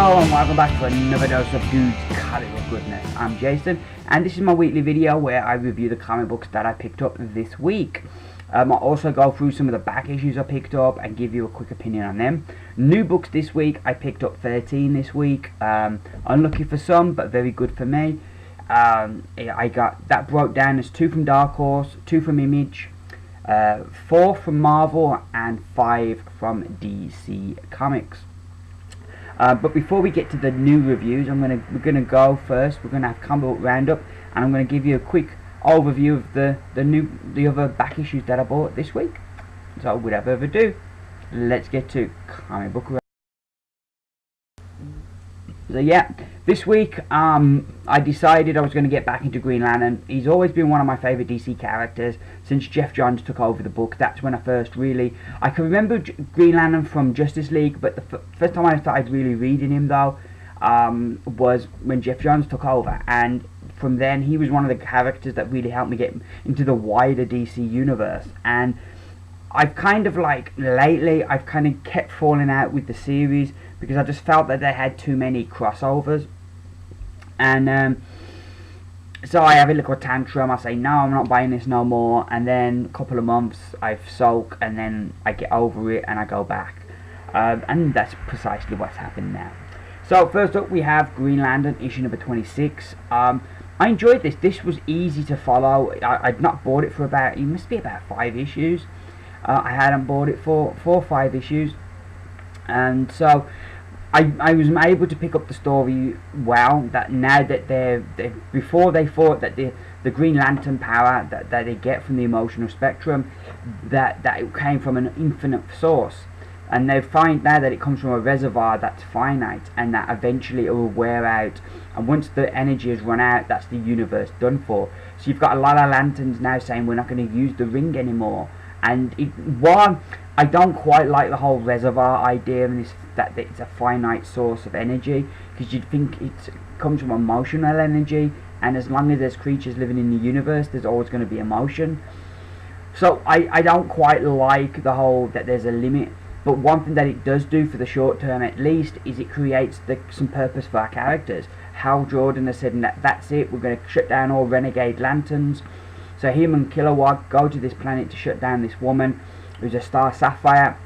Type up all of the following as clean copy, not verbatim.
Hello and welcome back to another dose of dude's comic book goodness. I'm Jason and this is my weekly video where I review the comic books that I picked up this week. I'll also go through some of the back issues I picked up and give you a quick opinion on them. New books this week, I picked up 13 this week. Unlucky for some, but very good for me. I got that broke down as 2 from Dark Horse, 2 from Image, 4 from Marvel and 5 from DC Comics. But before we get to the new reviews, we're gonna go first. We're gonna have comic book roundup, and I'm gonna give you a quick overview of the other back issues that I bought this week. So without further ado, let's get to comic book roundup. So yeah, this week I decided I was going to get back into Green Lantern. He's always been one of my favourite DC characters since Jeff Johns took over the book. That's when I can remember Green Lantern from Justice League, but the first time I started really reading him though was when Jeff Johns took over, and from then he was one of the characters that really helped me get into the wider DC universe. And I've kind of lately I've kind of kept falling out with the series because I just felt that they had too many crossovers, and so I have a little tantrum. I say no, I'm not buying this no more, and then a couple of months I sulk, and then I get over it and I go back, and that's precisely what's happened now. So first up we have Green Lantern issue number 26. I enjoyed this. This was easy to follow. I'd not bought it for about 5 issues. I hadn't bought it for 4 or 5 issues, and so I was able to pick up the story well. That now that before they thought that the Green Lantern power that they get from the emotional spectrum, that it came from an infinite source, and they find now that it comes from a reservoir that's finite, and that eventually it will wear out, and once the energy has run out, that's the universe done for. So you've got a lot of lanterns now saying we're not going to use the ring anymore. And while I don't quite like the whole reservoir idea and that it's a finite source of energy, because you'd think it comes from emotional energy, and as long as there's creatures living in the universe, there's always going to be emotion. So I don't quite like the whole that there's a limit. But one thing that it does do for the short term at least is it creates some purpose for our characters. Hal Jordan has said that's it, we're going to shut down all renegade lanterns. So him and Kilowog go to this planet to shut down this woman who's a Star Sapphire,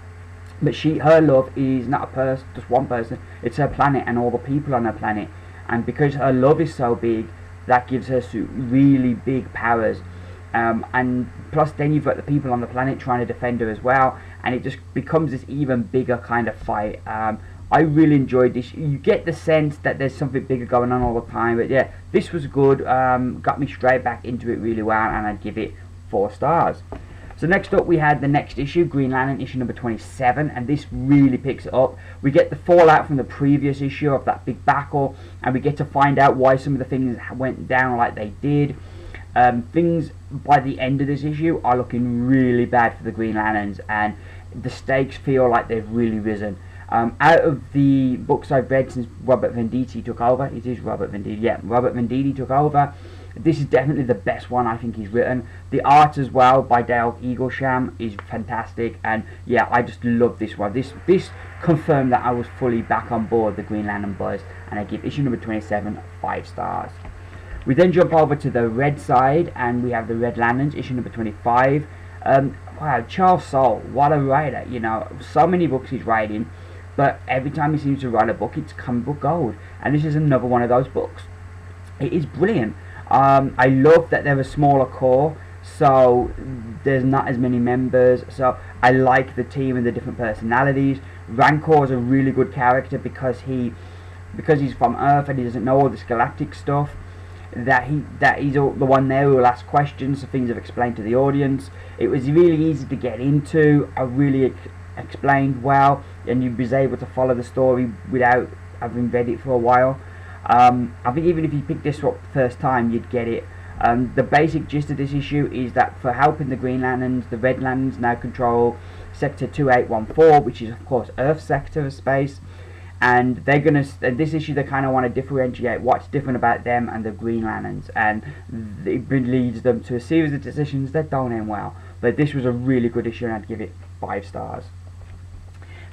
but her love is not a person, just one person. It's her planet and all the people on her planet, and because her love is so big, that gives her really big powers. And plus then you've got the people on the planet trying to defend her as well, and it just becomes this even bigger kind of fight. I really enjoyed this. You get the sense that there's something bigger going on all the time, but yeah, this was good. Got me straight back into it really well, and I'd give it 4 stars. So next up we had the next issue, Green Lantern issue number 27, and this really picks it up. We get the fallout from the previous issue of that big battle, and we get to find out why some of the things went down like they did. Things by the end of this issue are looking really bad for the Green Lanterns, and the stakes feel like they've really risen. Out of the books I've read since Robert Venditti took over, it is Robert Venditti, yeah, Robert Venditti took over, this is definitely the best one I think he's written. The art as well by Dale Eaglesham is fantastic, and yeah, I just love this one. This confirmed that I was fully back on board the Green Lantern buzz, and I give issue number 27 5 stars. We then jump over to the red side, and we have the Red Lanterns issue number 25. Wow, Charles Soule, what a writer, you know, so many books he's writing, but every time he seems to write a book, it's comic book gold, and this is another one of those books. It is brilliant. I love that they're a smaller core, so there's not as many members, so I like the team and the different personalities. Rancor is a really good character because he's from Earth and he doesn't know all this galactic stuff. That he's the one there who will ask questions, so things are explained to the audience. It was really easy to get into. I really explained well, and you was able to follow the story without having read it for a while. I think even if you picked this up the first time, you'd get it. The basic gist of this issue is that for helping the Green Lanterns, the Red Lanterns now control Sector 2814, which is of course Earth's sector of space, and they're gonna. This issue, they kind of want to differentiate what's different about them and the Green Lanterns, and it leads them to a series of decisions that don't end well. But this was a really good issue, and I'd give it 5 stars.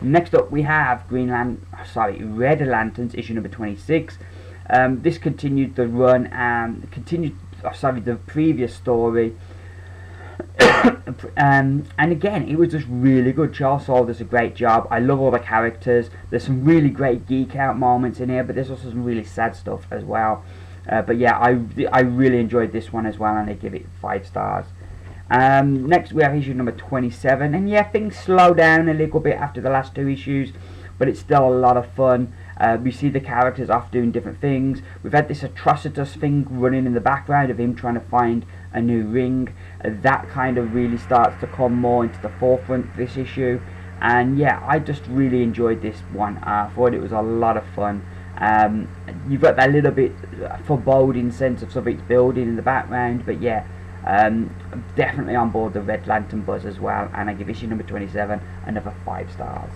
Next up we have Red Lanterns issue number 26. This continued the run and the previous story. And again, it was just really good. Charles Soule does a great job. I love all the characters. There's some really great geek out moments in here, but there's also some really sad stuff as well. But yeah, I really enjoyed this one as well, and I give it 5 stars. Next we have issue number 27, and yeah, things slow down a little bit after the last 2 issues, but it's still a lot of fun. We see the characters off doing different things. We've had this Atrocitus thing running in the background of him trying to find a new ring. That kind of really starts to come more into the forefront this issue, and yeah, I just really enjoyed this one. I thought it was a lot of fun. You've got that little bit foreboding sense of something's building in the background, but yeah, definitely on board the Red Lantern buzz as well, and I give issue number 27 another 5 stars.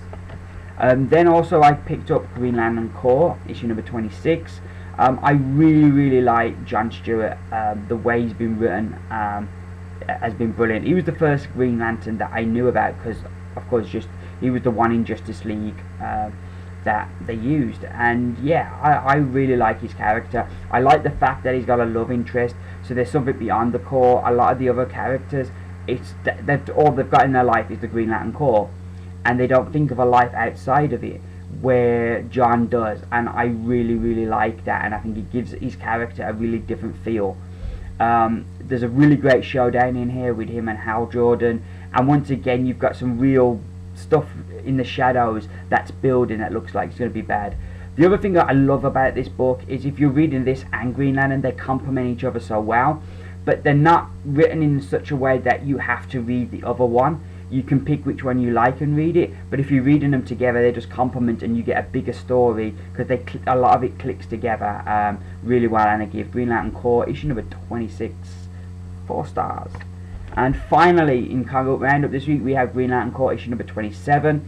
Then also I picked up Green Lantern Corps issue number 26. I really like John Stewart. The way he's been written has been brilliant. He was the first Green Lantern that I knew about, because of course he was the one in Justice League that they used, and yeah, I really like his character. I like the fact that he's got a love interest, so there's something beyond the Corps. A lot of the other characters, all they've got in their life is the Green Lantern Corps, and they don't think of a life outside of it, where John does, and I really like that, and I think it gives his character a really different feel. There's a really great showdown in here with him and Hal Jordan, and once again you've got some real stuff in the shadows that's building that looks like it's going to be bad. The other thing that I love about this book is if you're reading this and Green Lantern, they complement each other so well, but they're not written in such a way that you have to read the other one. You can pick which one you like and read it, but if you're reading them together, they just complement and you get a bigger story, because a lot of it clicks together really well. And I give Green Lantern Corps issue number 26 4 stars. And finally, in comic book roundup this week, we have Green Lantern Corps issue number 27.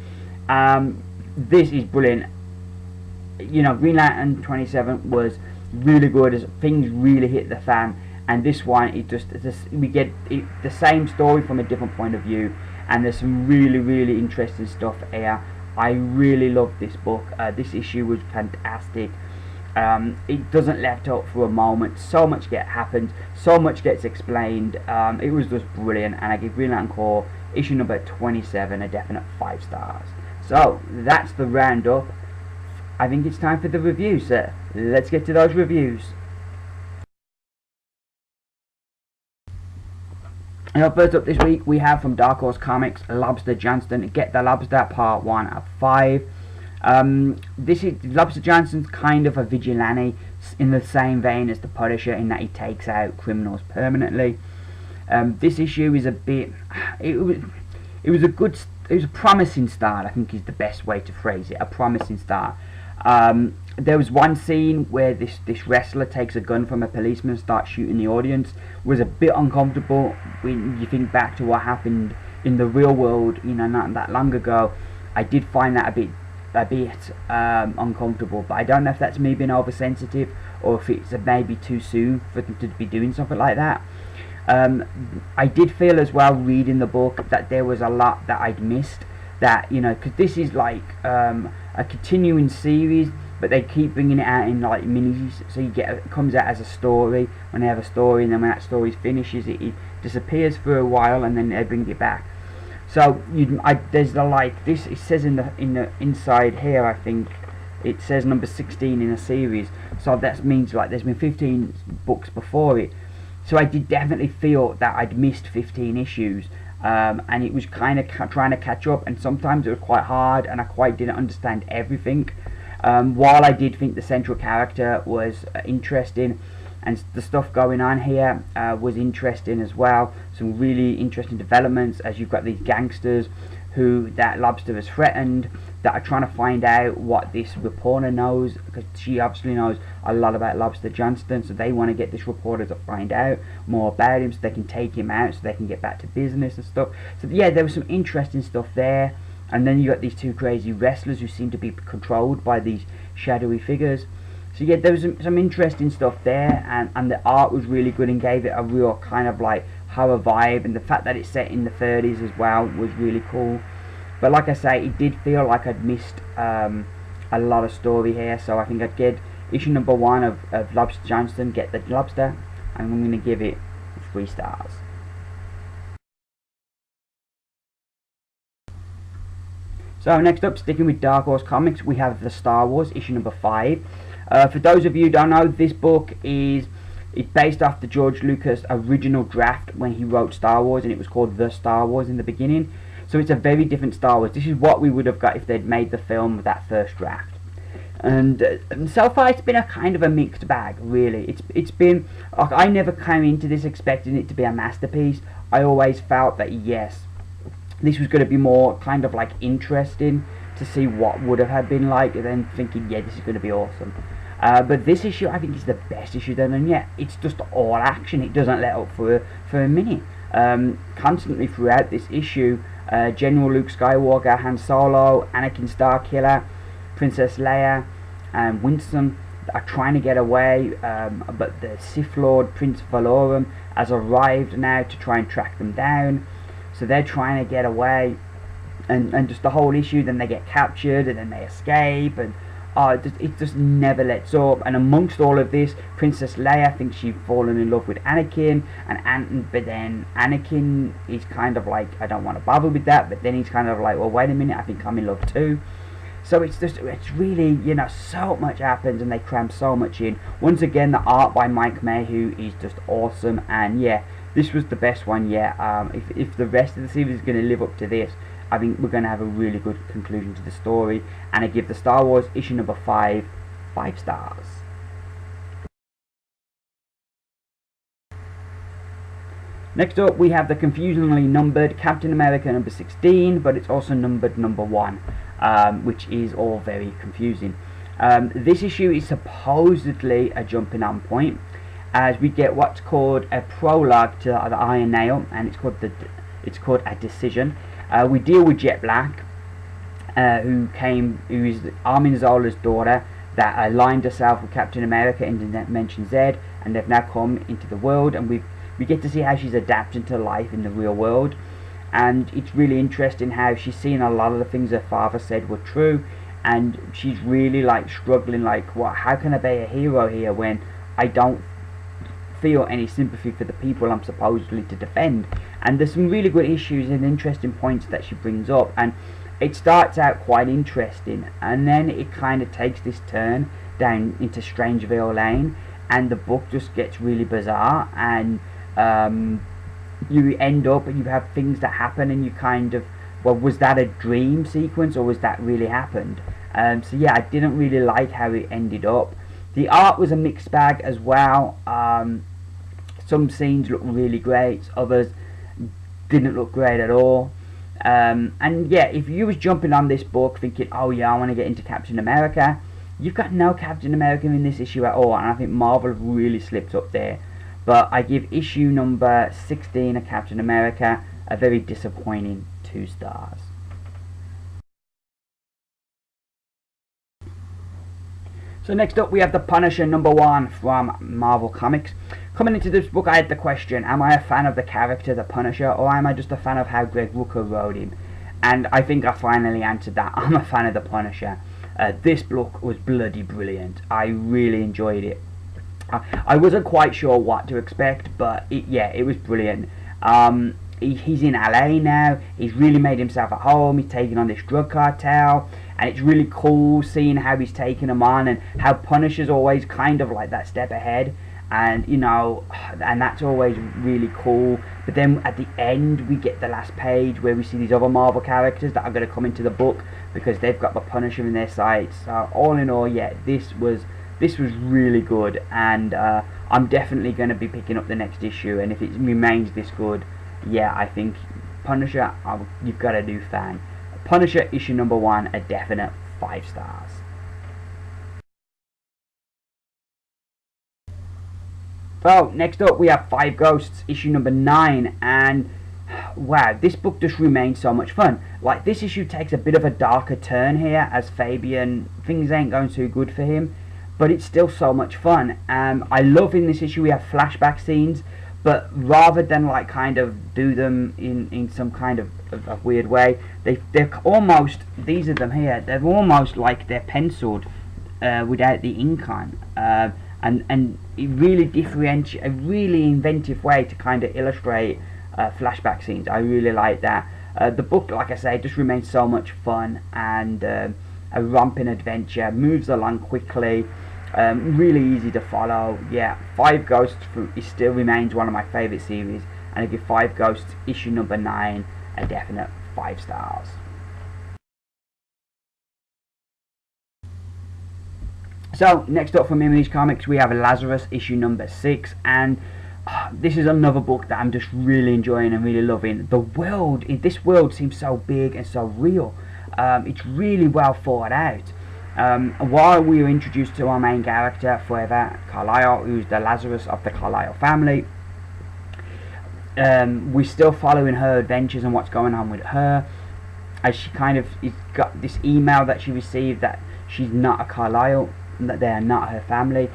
This is brilliant. You know, Green Lantern 27 was really good as things really hit the fan, and this one, we get the same story from a different point of view, and there's some really interesting stuff here. I really love this book. This issue was fantastic. It doesn't let up for a moment. So much happens, so much gets explained. It was just brilliant, and I give Green Lantern Corps issue number 27 a definite 5 stars. So that's the roundup. I think it's time for the review, so let's get to those reviews. Now, first up this week we have from Dark Horse Comics, Lobster Johnston, Get the Lobster, part 1 of 5. This is Lobster Johnston's kind of a vigilante in the same vein as the Punisher, in that he takes out criminals permanently. This issue is a bit, it was a promising start, I think is the best way to phrase it, a promising start. There was one scene where this wrestler takes a gun from a policeman and starts shooting the audience. It was a bit uncomfortable when you think back to what happened in the real world, you know, not that long ago. I did find that a bit uncomfortable, but I don't know if that's me being oversensitive or if it's maybe too soon for them to be doing something like that. I did feel as well reading the book that there was a lot that I'd missed, that, you know, because this is like a continuing series, but they keep bringing it out in like minis, so it comes out as a story when they have a story, and then when that story finishes, it disappears for a while, and then they bring it back. So there's this. It says in the inside here, I think it says number 16 in a series. So that means like there's been 15 books before it. So I did definitely feel that I'd missed 15 issues, and it was kind of trying to catch up. And sometimes it was quite hard, and I quite didn't understand everything. While I did think the central character was interesting, and the stuff going on here was interesting as well. Some really interesting developments, as you've got these gangsters who that Lobster has threatened, that are trying to find out what this reporter knows, because she obviously knows a lot about Lobster Johnston, so they want to get this reporter to find out more about him so they can take him out, so they can get back to business and stuff. So yeah, there was some interesting stuff there. And then you got these two crazy wrestlers who seem to be controlled by these shadowy figures. So yeah, there was some interesting stuff there, and the art was really good and gave it a real kind of like horror vibe, and the fact that it's set in the 30s as well was really cool. But like I say, it did feel like I'd missed a lot of story here, so I think I'd get issue number 1 of Lobster Johnston, Get the Lobster, and I'm going to give it 3 stars. So next up, sticking with Dark Horse Comics, we have the Star Wars issue number 5. For those of you who don't know, this book is based off the George Lucas original draft when he wrote Star Wars, and it was called The Star Wars in the beginning. So it's a very different Star Wars. This is what we would have got if they'd made the film with that first draft. And so far it's been a kind of a mixed bag, really. It's been, like, I never came into this expecting it to be a masterpiece. I always felt that, yes, this was going to be more kind of like interesting to see what would have been like, and then thinking, yeah, this is going to be awesome. But this issue, I think, is the best issue done, and yeah, it's just all action. It doesn't let up for a minute. Constantly throughout this issue, General Luke Skywalker, Han Solo, Anakin Starkiller, Princess Leia, and Winston are trying to get away, but the Sith Lord Prince Valorum has arrived now to try and track them down. So they're trying to get away, and just the whole issue. Then they get captured, and then they escape, and it just never lets up. And amongst all of this, Princess Leia thinks she's fallen in love with Anakin, but then Anakin is kind of like, I don't want to bother with that, but then he's kind of like, well, wait a minute, I think I'm in love too. So it's really, you know, so much happens, and they cram so much in. Once again, the art by Mike Mayhew is just awesome, and yeah, this was the best one yet. If the rest of the series is going to live up to this, I think we're going to have a really good conclusion to the story, and I give the Star Wars issue number 5 5 stars. Next up, we have the confusingly numbered Captain America number 16, but it's also numbered number 1, which is all very confusing. This issue is supposedly a jumping on point, as we get what's called a prologue to the Iron Nail, and it's called A Decision. We deal with Jet Black, who is Armin Zola's daughter, that aligned herself with Captain America in Dimension Z, and they've now come into the world, and we get to see how she's adapting to life in the real world. And it's really interesting how she's seen a lot of the things her father said were true, and she's really like struggling, like, what? How can I be a hero here when I don't feel any sympathy for the people I'm supposedly to defend? And there's some really good issues and interesting points that she brings up, and it starts out quite interesting, and then it kind of takes this turn down into Strangeville Lane, and the book just gets really bizarre, and you end up and you have things that happen, and you kind of, well, was that a dream sequence, or was that really happened? So yeah, I didn't really like how it ended up. The art was a mixed bag as well. Some scenes looked really great, others didn't look great at all. And yeah, if you was jumping on this book thinking, oh yeah, I want to get into Captain America, you've got no Captain America in this issue at all, and I think Marvel have really slipped up there. But I give issue number 16 of Captain America a very disappointing 2 stars. So next up, we have The Punisher number 1 from Marvel Comics. Coming into this book, I had the question, am I a fan of the character The Punisher, or am I just a fan of how Greg Rucka wrote him? And I think I finally answered that. I'm a fan of The Punisher. This book was bloody brilliant. I really enjoyed it. I wasn't quite sure what to expect, but it was brilliant. He's in LA now. He's really made himself at home. He's taking on this drug cartel, and it's really cool seeing how he's taking them on, and how Punisher's always kind of like that step ahead, and you know, and that's always really cool. But then at the end, we get the last page where we see these other Marvel characters that are going to come into the book because they've got the Punisher in their sights. So all in all, yeah, this was really good, and I'm definitely going to be picking up the next issue, and if it remains this good, yeah, I think Punisher, you've got a new fan. Punisher issue number 1, a definite 5 stars. So next up, we have 5 Ghosts issue number 9, and wow, this book just remains so much fun. Like, this issue takes a bit of a darker turn here, as Fabian, things ain't going too good for him, but it's still so much fun. I love in this issue we have flashback scenes, but rather than like kind of do them in some kind of weird way, they're almost, these of them here, they're almost like they're penciled without the ink on, and it really differentiates, a really inventive way to kind of illustrate flashback scenes. I really like that. The book, like I say, just remains so much fun and a romping adventure, moves along quickly. Really easy to follow. Yeah, Five Ghosts it still remains one of my favourite series, and I give Five Ghosts issue number 9 a definite 5 stars. So next up from Image Comics we have Lazarus issue number 6, and this is another book that I'm just really enjoying and really loving. The world, this world seems so big and so real. It's really well thought out. While we were introduced to our main character, Forever Carlyle, who's the Lazarus of the Carlyle family, we're still following her adventures and what's going on with her, as she kind of got this email that she received that she's not a Carlyle, that they are not her family.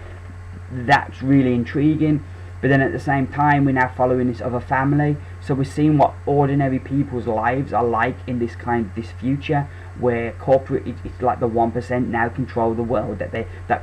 That's really intriguing. But then at the same time, we're now following this other family, so we're seeing what ordinary people's lives are like in this future, where corporate, it's like the 1% now control the world, that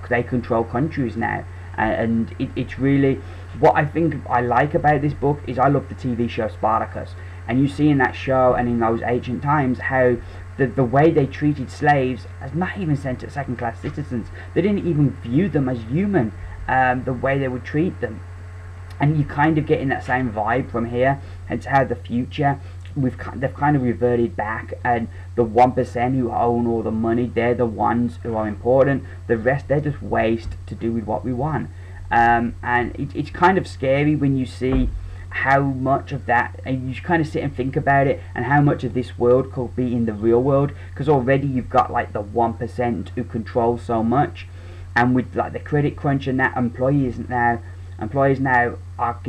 they control countries now, and it's really what I think I like about this book is I love the TV show Spartacus, and you see in that show and in those ancient times how the way they treated slaves as not even sent as second-class citizens. They didn't even view them as human. The way they would treat them. And you kind of get in that same vibe from here. It's how the future, they've kind of reverted back, and the 1% who own all the money, they're the ones who are important. The rest, they're just waste to do with what we want. And it's kind of scary when you see how much of that, and you kind of sit and think about it, and how much of this world could be in the real world, because already you've got like the 1% who control so much, and with like the credit crunch and that, employees now are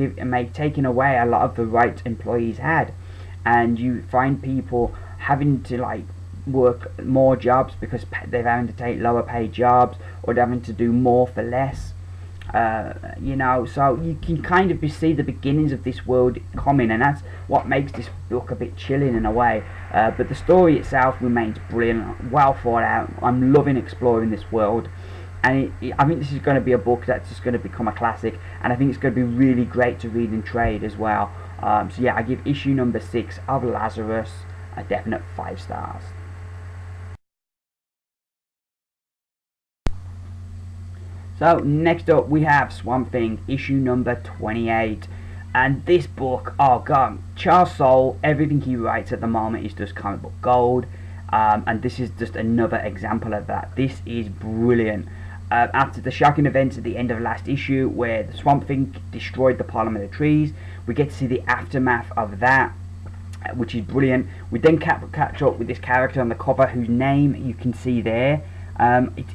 taking away a lot of the rights employees had, and you find people having to like work more jobs because they're having to take lower paid jobs, or they're having to do more for less. So you can kind of see the beginnings of this world coming, and that's what makes this book a bit chilling in a way. But the story itself remains brilliant, well thought out. I'm loving exploring this world. And I think this is going to be a book that's just going to become a classic, and I think it's going to be really great to read and trade as well. So yeah, I give issue number 6 of Lazarus a definite 5 stars. So next up we have Swamp Thing issue number 28, and this book, oh god, Charles Soule, everything he writes at the moment is just comic book gold, and this is just another example of that. This is brilliant. After the shocking events at the end of last issue where the Swamp Thing destroyed the Parliament of Trees, we get to see the aftermath of that, which is brilliant. We then catch up with this character on the cover whose name you can see there.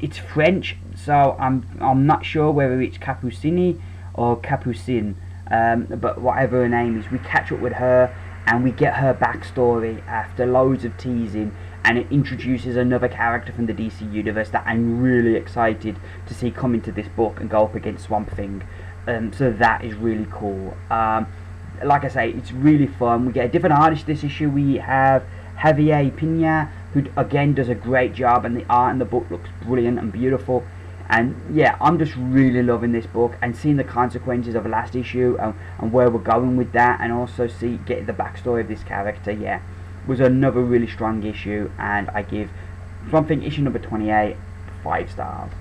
It's French, so I'm not sure whether it's Capucini or Capucine, but whatever her name is, we catch up with her and we get her backstory after loads of teasing, and it introduces another character from the DC universe that I'm really excited to see come into this book and go up against Swamp Thing. So that is really cool. Like I say, it's really fun. We get a different artist this issue. We have Javier Pina, who again does a great job, and the art in the book looks brilliant and beautiful. And yeah, I'm just really loving this book and seeing the consequences of the last issue and where we're going with that, and also get the backstory of this character. Yeah, was another really strong issue, and I give Swamp Thing issue number 28 5 stars.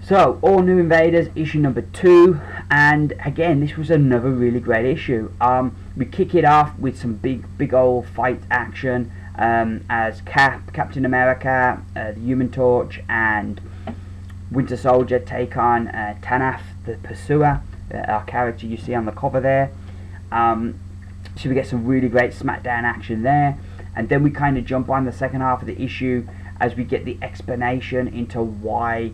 So, All New Invaders issue number 2, and again this was another really great issue. We kick it off with some big old fight action, as Captain America, the Human Torch, and Winter Soldier take on Tanaf the Pursuer, our character you see on the cover there. So we get some really great smackdown action there, and then we kind of jump on the second half of the issue as we get the explanation into why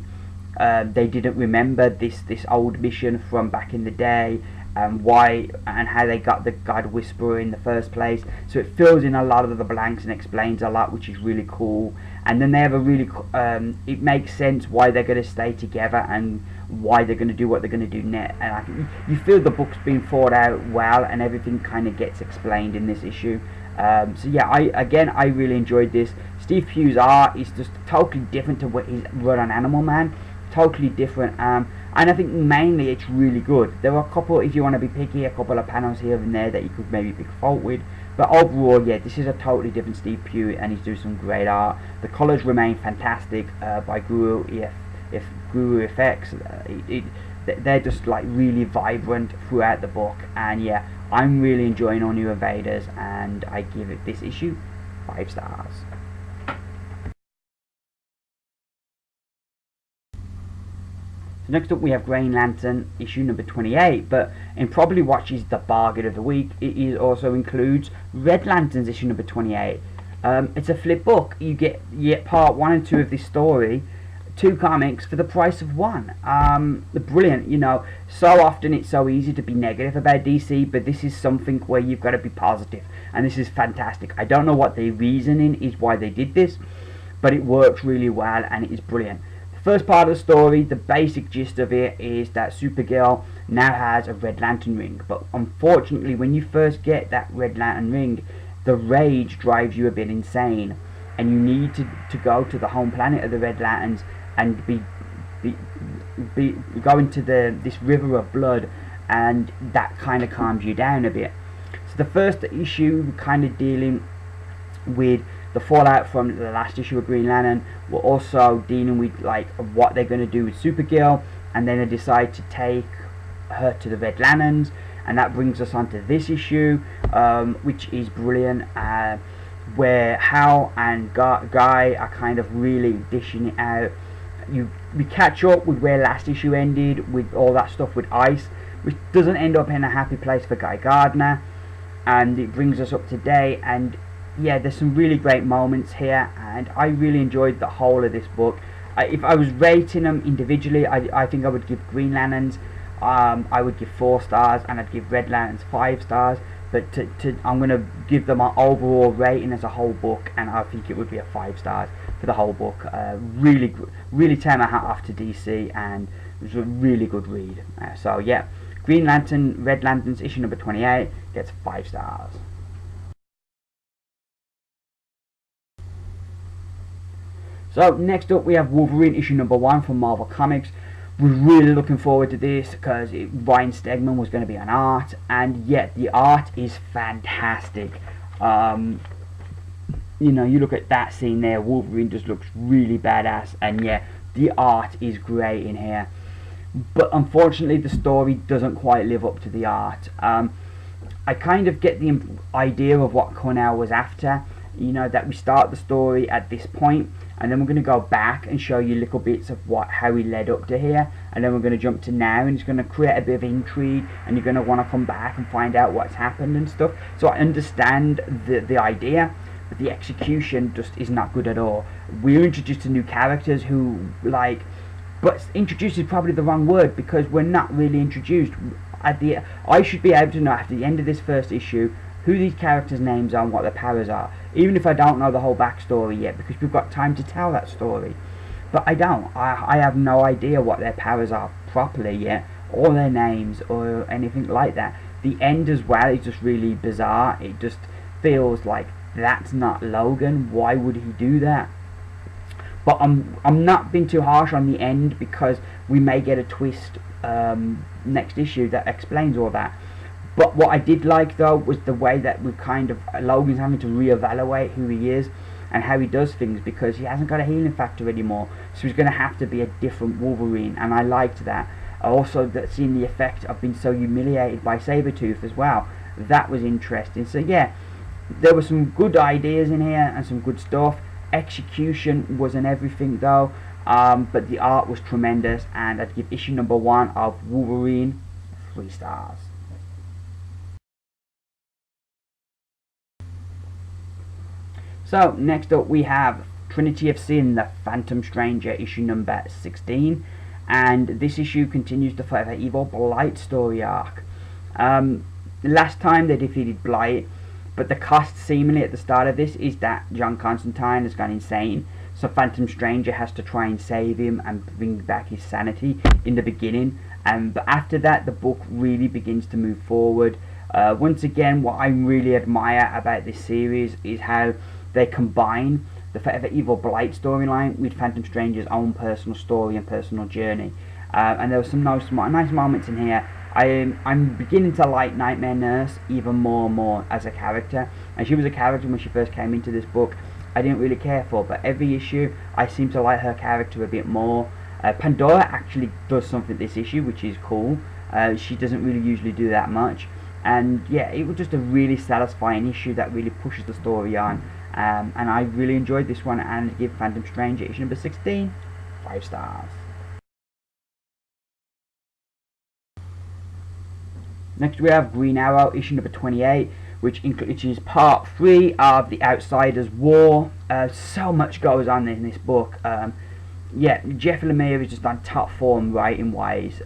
they didn't remember this old mission from back in the day, and why and how they got the God Whisperer in the first place. So it fills in a lot of the blanks and explains a lot, which is really cool. And then they have a really it makes sense why they're going to stay together and why they're going to do what they're going to do next. And you feel the book's been thought out well, and everything kind of gets explained in this issue. So yeah, I really enjoyed this. Steve Pugh's art is just totally different to what he's run on Animal Man. Totally different, and I think mainly it's really good. There are a couple, if you want to be picky, a couple of panels here and there that you could maybe pick fault with, but overall, yeah, this is a totally different Steve Pugh, and he's doing some great art. The colours remain fantastic by Guru Effects. They're just like really vibrant throughout the book, and yeah, I'm really enjoying All New Invaders, and I give it this issue 5 stars. So next up we have Green Lantern issue number 28, but in probably what is the bargain of the week, it also includes Red Lantern's issue number 28. It's a flip book. You get part 1 and 2 of this story, 2 comics for the price of 1. Brilliant. You know, so often it's so easy to be negative about DC, but this is something where you've got to be positive, and this is fantastic. I don't know what the reasoning is why they did this, but it works really well and it is brilliant. First part of the story, the basic gist of it is that Supergirl now has a Red Lantern ring, but unfortunately when you first get that Red Lantern ring, the rage drives you a bit insane, and you need to go to the home planet of the Red Lanterns and go into this river of blood, and that kind of calms you down a bit. So the first issue kind of dealing with the fallout from the last issue of Green Lantern. We're also dealing with like what they're going to do with Supergirl, and then they decide to take her to the Red Lanterns, and that brings us on to this issue, which is brilliant, where Hal and Guy are kind of really dishing it out. We catch up with where last issue ended with all that stuff with Ice, which doesn't end up in a happy place for Guy Gardner, and it brings us up today. And yeah, there's some really great moments here, and I really enjoyed the whole of this book. If I was rating them individually, I think I would give Green Lanterns, I would give 4 stars, and I'd give Red Lanterns 5 stars. But I'm going to give them an overall rating as a whole book, and I think it would be a 5 stars for the whole book. Really tear my hat off to DC, and it was a really good read. So yeah, Green Lantern, Red Lanterns issue number 28 gets 5 stars. So next up we have Wolverine issue number 1 from Marvel Comics. We're really looking forward to this because Ryan Stegman was going to be on art, and yet the art is fantastic. You know, you look at that scene there, Wolverine just looks really badass, and yeah, the art is great in here. But unfortunately the story doesn't quite live up to the art. I kind of get the idea of what Cornell was after, you know, that we start the story at this point, and then we're going to go back and show you little bits of how he led up to here, and then we're going to jump to now, and it's going to create a bit of intrigue, and you're going to want to come back and find out what's happened and stuff. So I understand the idea, but the execution just is not good at all. We're introduced to new characters who, like, but introduced is probably the wrong word, because we're not really introduced. I should be able to know after the end of this first issue who these characters' names are and what their powers are, even if I don't know the whole backstory yet, because we've got time to tell that story. But I don't. I have no idea what their powers are properly yet, or their names, or anything like that. The end as well is just really bizarre. It just feels like that's not Logan. Why would he do that? But I'm not being too harsh on the end, because we may get a twist next issue that explains all that. But what I did like though was the way that we kind of, Logan's having to reevaluate who he is and how he does things, because he hasn't got a healing factor anymore, so he's going to have to be a different Wolverine, and I liked that. Also, seeing the effect of being so humiliated by Sabretooth as well, that was interesting. So yeah, there were some good ideas in here and some good stuff. Execution wasn't everything though, but the art was tremendous, and I'd give issue number 1 of Wolverine 3 stars. So next up we have Trinity of Sin, the Phantom Stranger, issue number 16, and this issue continues the Forever Evil Blight story arc. Last time they defeated Blight, but the cost seemingly at the start of this is that John Constantine has gone insane, so Phantom Stranger has to try and save him and bring back his sanity in the beginning. But after that, the book really begins to move forward. Once again, what I really admire about this series is how they combine the Forever Evil Blight storyline with Phantom Stranger's own personal story and personal journey. And there were some nice moments in here. I'm beginning to like Nightmare Nurse even more and more as a character. And she was a character when she first came into this book I didn't really care for, but every issue I seem to like her character a bit more. Pandora actually does something this issue which is cool. She doesn't really usually do that much. And yeah, it was just a really satisfying issue that really pushes the story on. And I really enjoyed this one, and I give Phantom Stranger issue number 16 5 stars. Next we have Green Arrow issue number 28, which is part 3 of the Outsiders War. So much goes on in this book. Yeah, Jeff Lemire is just on top form writing wise.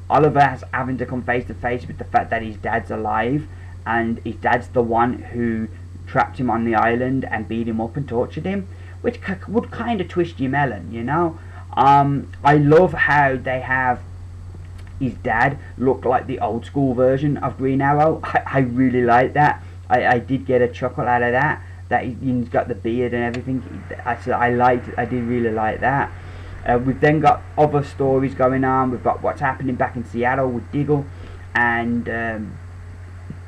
Oliver has having to come face to face with the fact that his dad's alive, and his dad's the one who trapped him on the island and beat him up and tortured him, which would kind of twist your melon, you know. I love how they have his dad look like the old school version of Green Arrow. I really like that. I did get a chuckle out of that. That he's got the beard and everything. I did really like that. We've then got other stories going on. We've got what's happening back in Seattle with Diggle and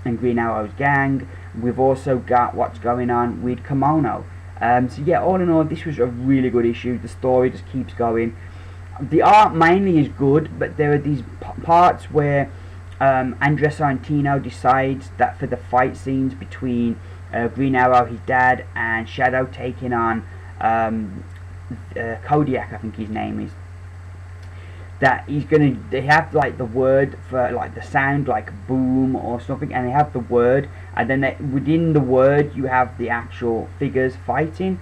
Green Arrow's gang. We've also got what's going on with Kimono. So yeah, all in all, this was a really good issue. The story just keeps going. The art mainly is good, but there are these parts where Andrea Sorrentino decides that for the fight scenes between Green Arrow, his dad, and Shadow taking on Kodiak, I think his name is, that they have like the word for like the sound like boom or something, and they have the word, and then within the word you have the actual figures fighting.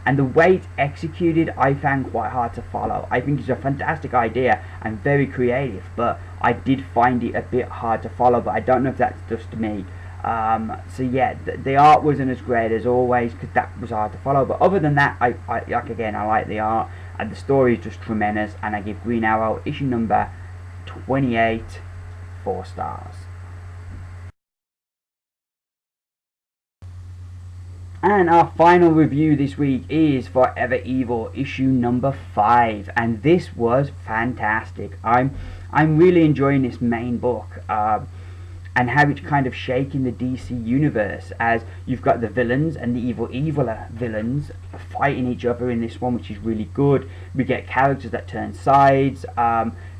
And the way it's executed, I found quite hard to follow. I think it's a fantastic idea and very creative, but I did find it a bit hard to follow. But I don't know if that's just me. So yeah, the art wasn't as great as always because that was hard to follow. But other than that, I like the art, and the story is just tremendous. And I give Green Arrow issue number 28 4 stars. And our final review this week is Forever Evil issue number 5, and this was fantastic. I'm really enjoying this main book, and how it's kind of shaking the DC universe, as you've got the villains and the eviler villains fighting each other in this one, which is really good. We get characters that turn sides.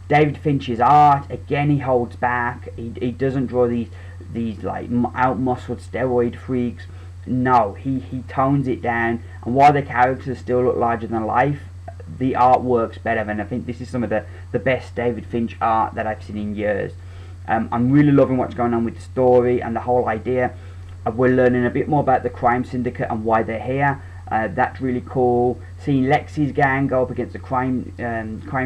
David Finch's art, again, he holds back. He doesn't draw these like out-muscled steroid freaks. No, he tones it down, and while the characters still look larger than life, the art works better, and I think this is some of the best David Finch art that I've seen in years. I'm really loving what's going on with the story and the whole idea. We're learning a bit more about the crime syndicate and why they're here. That's really cool. Seeing Lexi's gang go up against the crime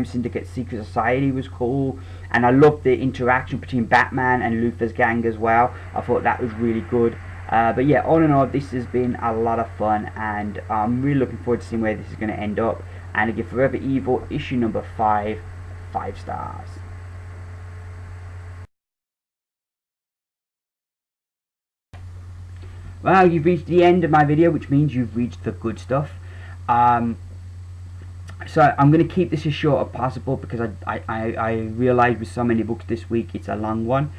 syndicate secret society was cool, and I loved the interaction between Batman and Luthor's gang as well. I thought that was really good. But yeah, all in all, this has been a lot of fun, and I'm really looking forward to seeing where this is going to end up. And I give Forever Evil issue number 5 5 stars. Well, you've reached the end of my video, which means you've reached the good stuff. So I'm going to keep this as short as possible because I realised with so many books this week it's a long one.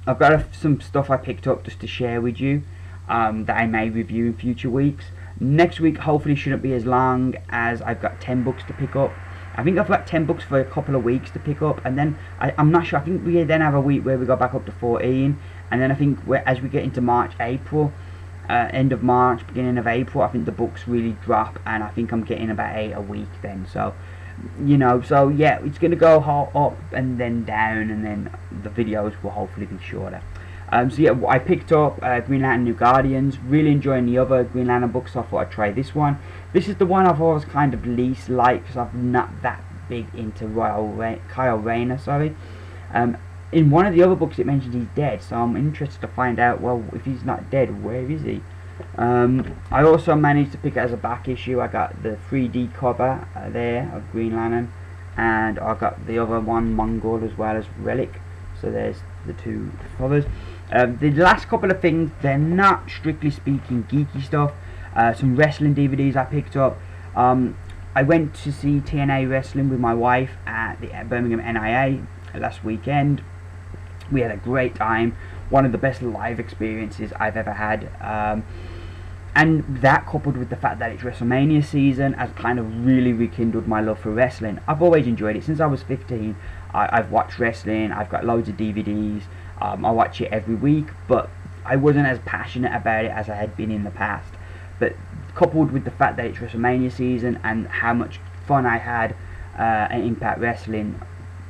I've got some stuff I picked up just to share with you, that I may review in future weeks. Next week hopefully shouldn't be as long, as I've got 10 books to pick up. I think I've got 10 books for a couple of weeks to pick up, and then I'm not sure, I think we then have a week where we go back up to 14, and then I think as we get into March, April, end of March, beginning of April, I think the books really drop, and I think I'm getting about 8 a week then. So you know, so yeah, it's going to go up and then down, and then the videos will hopefully be shorter. So yeah, I picked up Green Lantern New Guardians, really enjoying the other Green Lantern books, so I thought I'd try this one. This is the one I've always kind of least liked, because I'm not that big into Kyle Rayner, sorry. in one of the other books it mentions he's dead, so I'm interested to find out, well, if he's not dead, where is he? I also managed to pick it as a back issue. I got the 3D cover there of Green Lantern, and I got the other one, Mongol, as well as Relic. So there's the two covers. The last couple of things, they're not strictly speaking geeky stuff. Some wrestling DVDs I picked up. I went to see TNA Wrestling with my wife at the Birmingham NIA last weekend. We had a great time. One of the best live experiences I've ever had. And that, coupled with the fact that it's WrestleMania season, has kind of really rekindled my love for wrestling. I've always enjoyed it since I was 15. I've watched wrestling. I've got loads of DVDs. I watch it every week, but I wasn't as passionate about it as I had been in the past. But coupled with the fact that it's WrestleMania season and how much fun I had at Impact Wrestling,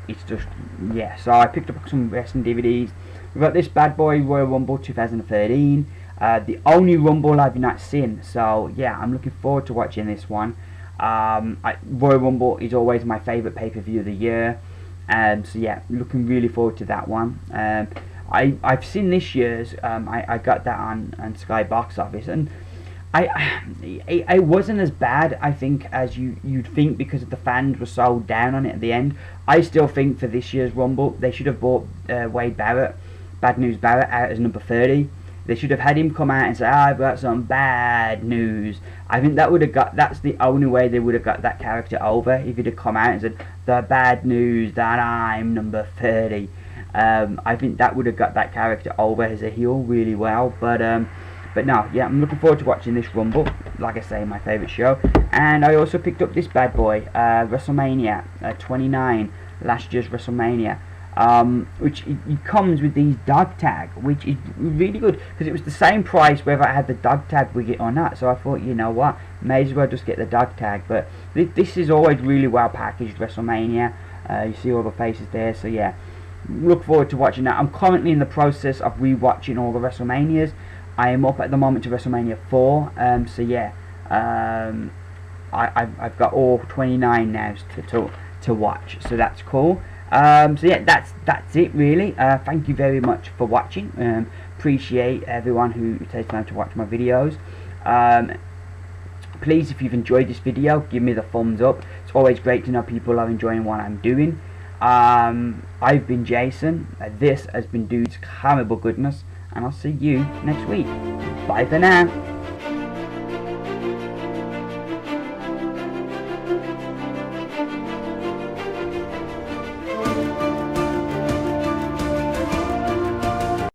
it's just, yeah. So I picked up some wrestling DVDs. We've got this bad boy, Royal Rumble 2013. The only Rumble I've not seen, so yeah, I'm looking forward to watching this one. Royal Rumble is always my favourite pay-per-view of the year, so yeah, looking really forward to that one. I've seen this year's. I got that on Sky Box Office, and I wasn't as bad, I think, as you'd think, because the fans were so down on it at the end. I still think for this year's Rumble they should have brought Wade Barrett, Bad News Barrett, out as number 30. They should have had him come out and say, I've got some bad news. I think that's the only way they would have got that character over, if he'd have come out and said, the bad news that I'm number 30. I think that would have got that character over as a heel really well. But no, yeah, I'm looking forward to watching this Rumble. Like I say, my favourite show. And I also picked up this bad boy, WrestleMania 29, last year's WrestleMania. Which it comes with these dog tag, which is really good, because it was the same price whether I had the dog tag with it or not. So I thought, you know what, may as well just get the dog tag. But this is always really well packaged WrestleMania. You see all the faces there, so yeah, look forward to watching that. I'm currently in the process of rewatching all the WrestleManias. I am up at the moment to WrestleMania 4, so yeah, I've got all 29 now to watch, so that's cool. So yeah, that's it really. Thank you very much for watching. Appreciate everyone who takes time to watch my videos. Please, if you've enjoyed this video, give me the thumbs up. It's always great to know people are enjoying what I'm doing. I've been Jason. This has been Dude's Comic Book Goodness, and I'll see you next week. Bye for now.